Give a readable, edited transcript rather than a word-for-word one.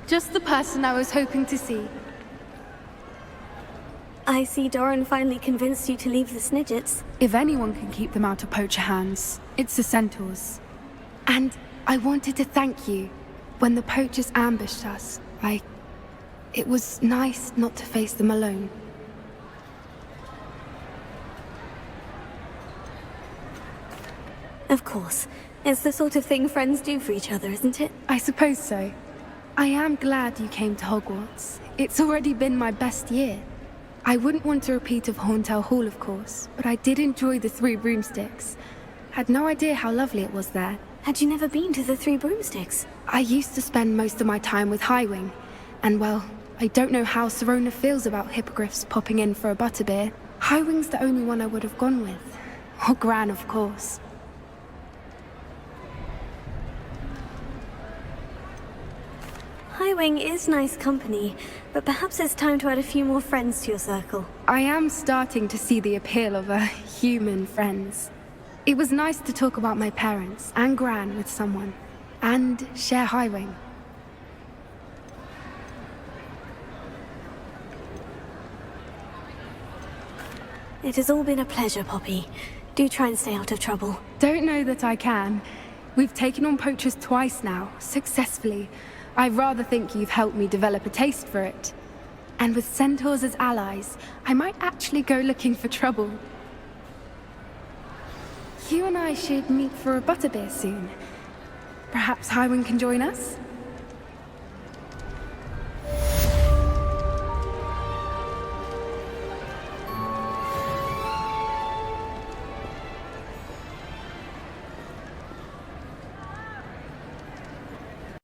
Just the person I was hoping to see. I see Doran finally convinced you to leave the Snidgets. If anyone can keep them out of poacher hands, it's the centaurs. And I wanted to thank you. When the poachers ambushed us, it was nice not to face them alone. Of course. It's the sort of thing friends do for each other, isn't it? I suppose so. I am glad you came to Hogwarts. It's already been my best year. I wouldn't want a repeat of Horntail Hall, of course, but I did enjoy the Three Broomsticks. Had no idea how lovely it was there. Had you never been to the Three Broomsticks? I used to spend most of my time with Highwing, and well, I don't know how Serona feels about hippogriffs popping in for a butterbeer. Highwing's the only one I would have gone with. Or Gran, of course. Highwing is nice company, but perhaps it's time to add a few more friends to your circle. I am starting to see the appeal of human friends. It was nice to talk about my parents and Gran with someone, and share Highwing. It has all been a pleasure, Poppy. Do try and stay out of trouble. Don't know that I can. We've taken on poachers twice now, successfully. I rather think you've helped me develop a taste for it. And with centaurs as allies, I might actually go looking for trouble. You and I should meet for a butterbeer soon. Perhaps Highwing can join us?